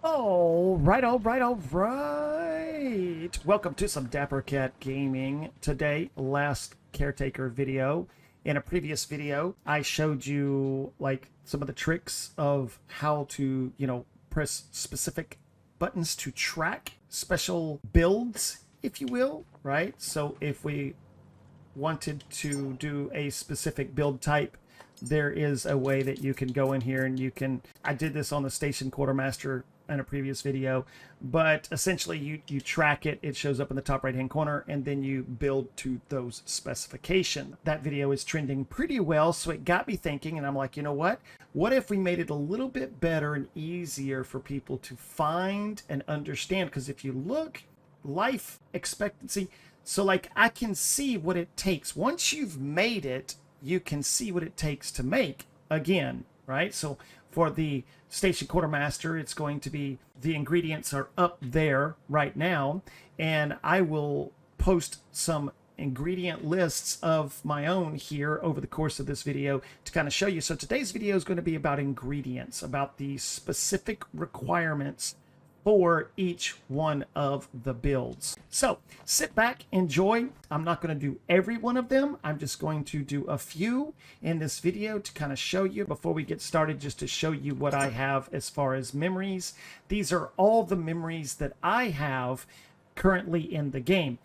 All right. Welcome to some Dapper Cat Gaming. Today, Last Caretaker video. In a previous video, I showed you like some of the tricks of how to, press specific buttons to track special builds, if you will, right? So if we wanted to do a specific build type, there is a way that you can go in here and I did this on the Station Quartermaster in a previous video, but essentially you track it, it shows up in the top right hand corner, and then you build to those specifications. That video is trending pretty well, so it got me thinking, and I'm like, you know what if we made it a little bit better and easier for people to find and understand? Because if you look, life expectancy, so like I can see what it takes. Once you've made it, you can see what it takes to make again, right? So for the Station Quartermaster, it's going to be, the ingredients are up there right now, and I will post some ingredient lists of my own here over the course of this video to kind of show you. So today's video is going to be about ingredients, about the specific requirements for each one of the builds. So sit back, enjoy. I'm not going to do every one of them. I'm just going to do a few in this video to kind of show you before we get started, just to show you what I have as far as memories. These are all the memories that I have currently in the game.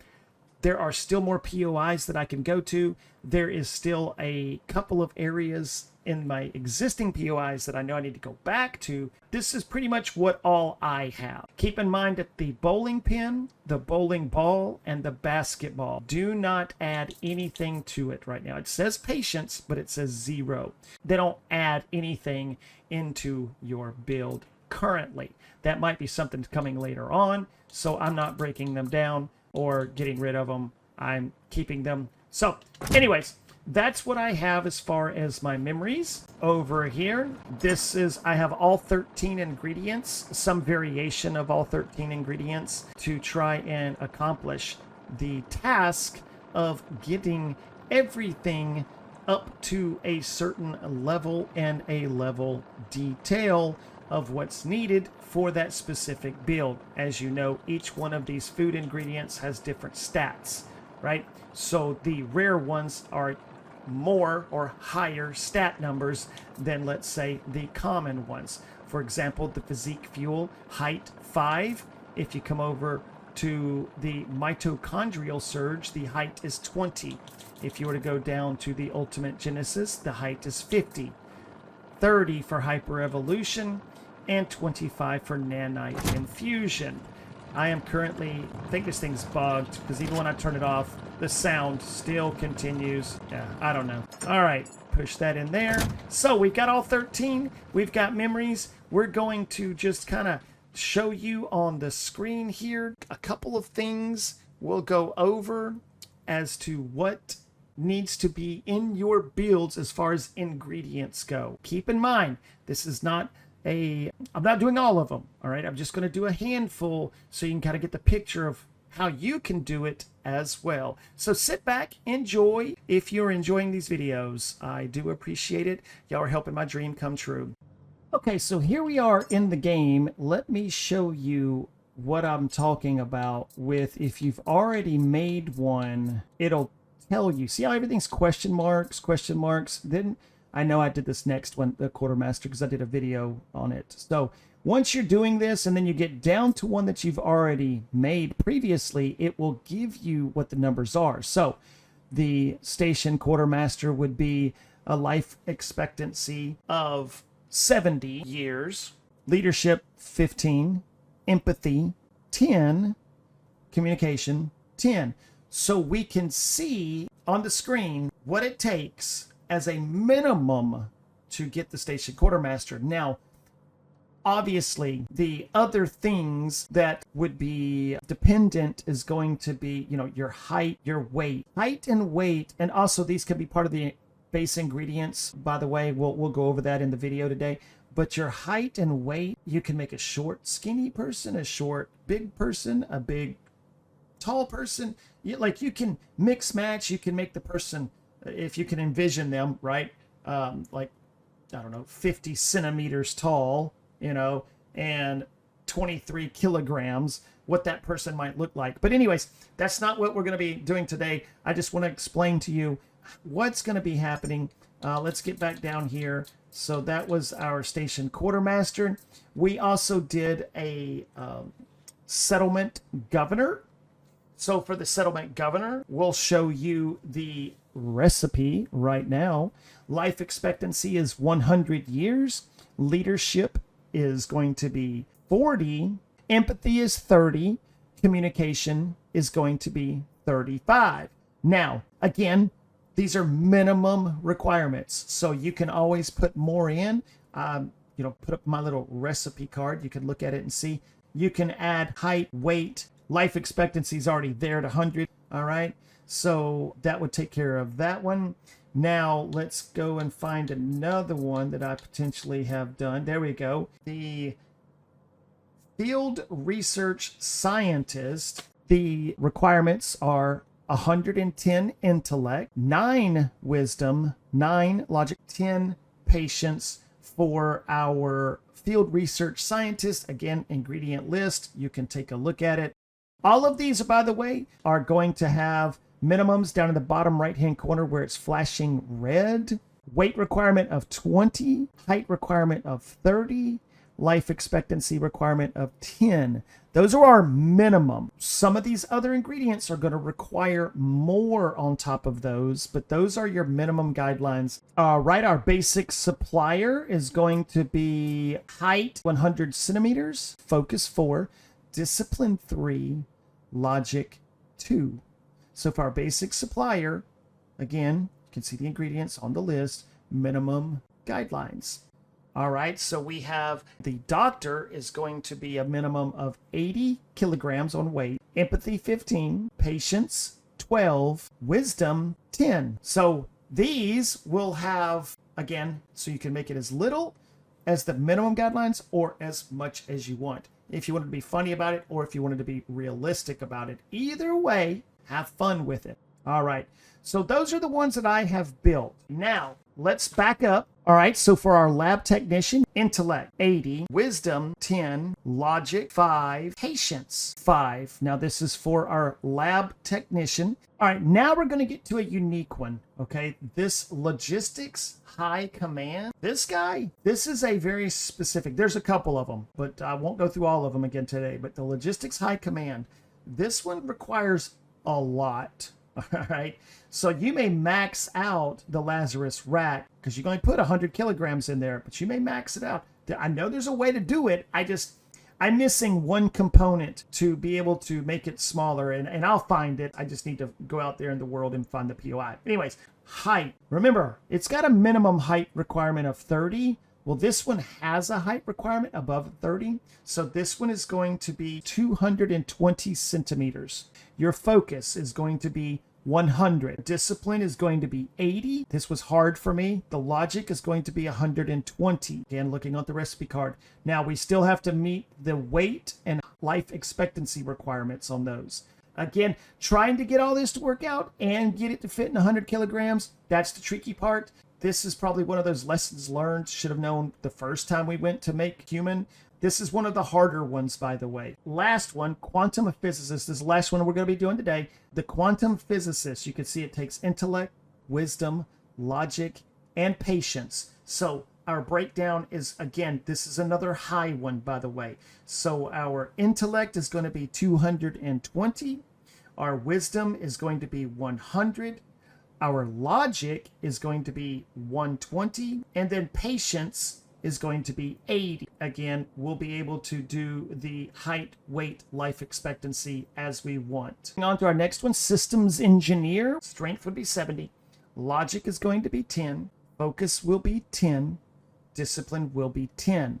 There are still more POIs that I can go to. There is still a couple of areas in my existing POIs that I know I need to go back to. This is pretty much what all I have. Keep in mind that the bowling pin, the bowling ball, and the basketball, do not add anything to it right now. It says patience, but it says 0. They don't add anything into your build currently. That might be something coming later on, so I'm not breaking them down or getting rid of them. I'm keeping them. So anyways, that's what I have as far as my memories over here. This is, I have all 13 ingredients, some variation of all 13 ingredients to try and accomplish the task of getting everything up to a certain level and a level detail of what's needed for that specific build. As you know, each one of these food ingredients has different stats, right? So the rare ones are more or higher stat numbers than, let's say, the common ones. For example, the physique fuel, height 5. If you come over to the mitochondrial surge, the height is 20. If you were to go down to the ultimate genesis, the height is 50. 30 for hyperevolution, and 25 for nanite infusion. I am currently, I think this thing's bugged, because even when I turn it off, the sound still continues. Yeah, I don't know. All right, push that in there. So we've got all 13. We've got memories. We're going to just kind of show you on the screen here a couple of things we'll go over as to what needs to be in your builds as far as ingredients go. Keep in mind, this is not I'm not doing all of them, all right? I'm just going to do a handful so you can kind of get the picture of how you can do it as well. So sit back, enjoy. If you're enjoying these videos, I do appreciate it. Y'all are helping my dream come true. Okay, so here we are in the game. Let me show you what I'm talking about with, if you've already made one, it'll tell you. See how everything's question marks? Then I know I did this next one, the Quartermaster, because I did a video on it. So once you're doing this and then you get down to one that you've already made previously, it will give you what the numbers are. So the Station Quartermaster would be a life expectancy of 70 years, leadership 15, empathy 10, communication 10. So we can see on the screen what it takes as a minimum to get the Station Quartermaster. Now, obviously, the other things that would be dependent is going to be, your height, your weight. Height and weight, and also these can be part of the base ingredients. By the way, we'll go over that in the video today. But your height and weight, you can make a short, skinny person, a short, big person, a big, tall person. You can mix match. You can make the person, if you can envision them, right? Like, I don't know, 50 centimeters tall, and 23 kilograms, what that person might look like. But anyways, that's not what we're going to be doing today. I just want to explain to you what's going to be happening. Let's get back down here. So that was our station quartermaster. We also did a settlement governor. So for the settlement governor, we'll show you the recipe right now. Life expectancy is 100 years. Leadership is going to be 40. Empathy is 30. Communication is going to be 35. Now, again, these are minimum requirements. So you can always put more in. Put up my little recipe card. You can look at it and see. You can add height, weight. Life expectancy is already there at 100. All right. So that would take care of that one. Now let's go and find another one that I potentially have done. There we go. The field research scientist. The requirements are 110 intellect, 9 wisdom, 9 logic, 10 patience for our field research scientist. Again, ingredient list. You can take a look at it. All of these, by the way, are going to have minimums down in the bottom right-hand corner where it's flashing red. Weight requirement of 20, height requirement of 30, life expectancy requirement of 10. Those are our minimum. Some of these other ingredients are going to require more on top of those, but those are your minimum guidelines. Right, our basic supplier is going to be height 100 centimeters, focus 4, discipline 3, logic 2. So for our basic supplier, again, you can see the ingredients on the list, minimum guidelines. All right, so we have the doctor is going to be a minimum of 80 kilograms on weight, empathy 15, patience 12, wisdom 10. So these will have, again, so you can make it as little as the minimum guidelines or as much as you want. If you wanted to be funny about it or if you wanted to be realistic about it. Either way, have fun with it. All right. So those are the ones that I have built. Now, let's back up. All right. So for our lab technician, intellect 80, wisdom 10, logic 5, patience 5. Now this is for our lab technician. All right. Now we're going to get to a unique one. Okay. This logistics high command. This guy, this is a very specific, there's a couple of them, but I won't go through all of them again today. But the logistics high command, this one requires a lot. All right. So you may max out the Lazarus rack because you're going to put 100 kilograms in there, but you may max it out. I know there's a way to do it. I'm missing one component to be able to make it smaller, and I'll find it. I just need to go out there in the world and find the POI. Anyways, height. Remember, it's got a minimum height requirement of 30. Well, this one has a height requirement above 30. So this one is going to be 220 centimeters. Your focus is going to be 100. Discipline is going to be 80. This was hard for me. The logic is going to be 120. Again, looking at the recipe card. Now, we still have to meet the weight and life expectancy requirements on those. Again, trying to get all this to work out and get it to fit in 100 kilograms. That's the tricky part. This is probably one of those lessons learned. Should have known the first time we went to make human. This is one of the harder ones, by the way. Last one, quantum physicist. This is the last one we're going to be doing today. The quantum physicist, you can see it takes intellect, wisdom, logic, and patience. So our breakdown is, again, this is another high one, by the way. So our intellect is going to be 220. Our wisdom is going to be 100. Our logic is going to be 120. And then patience is going to be 80. Again, we'll be able to do the height, weight, life expectancy as we want. On to our next one, systems engineer. Strength would be 70. Logic is going to be 10. Focus will be 10. Discipline will be 10.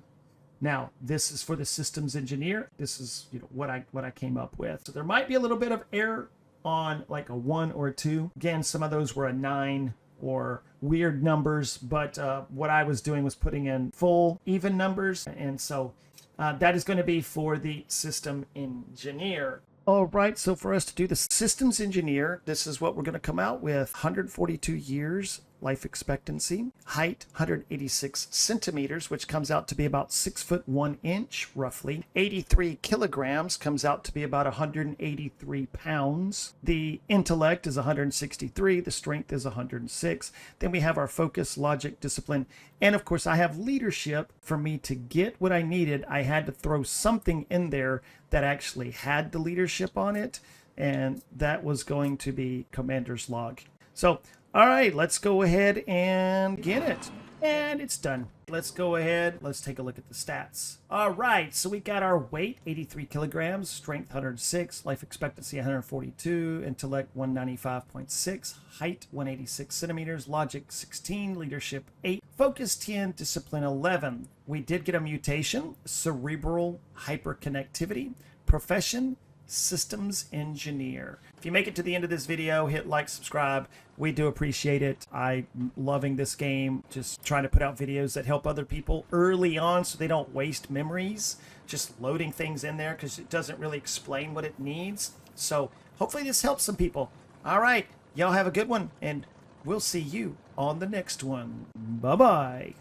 Now, this is for the systems engineer. This is what I came up with. So there might be a little bit of error on like a 1 or a 2. Again, some of those were a 9 or weird numbers, but what I was doing was putting in full even numbers, and so that is going to be for the system engineer. All right, so for us to do the systems engineer, this is what we're going to come out with. 142 years life expectancy. Height, 186 centimeters, which comes out to be about 6 foot 1 inch, roughly. 83 kilograms comes out to be about 183 pounds. The intellect is 163. The strength is 106. Then we have our focus, logic, discipline, and of course I have leadership. For me to get what I needed, I had to throw something in there that actually had the leadership on it, and that was going to be Commander's Log. So, all right, let's go ahead and get it. And it's done. Let's go ahead. Let's take a look at the stats. All right, so we got our weight, 83 kilograms, strength 106, life expectancy 142, intellect 195.6, height 186 centimeters, logic 16, leadership 8, focus 10, discipline 11. We did get a mutation, cerebral hyperconnectivity, profession, systems engineer. If you make it to the end of this video, hit like, subscribe. We do appreciate it. I'm loving this game. Just trying to put out videos that help other people early on so they don't waste memories. Just loading things in there because it doesn't really explain what it needs. So hopefully this helps some people. All right, y'all have a good one, and we'll see you on the next one. Bye-bye.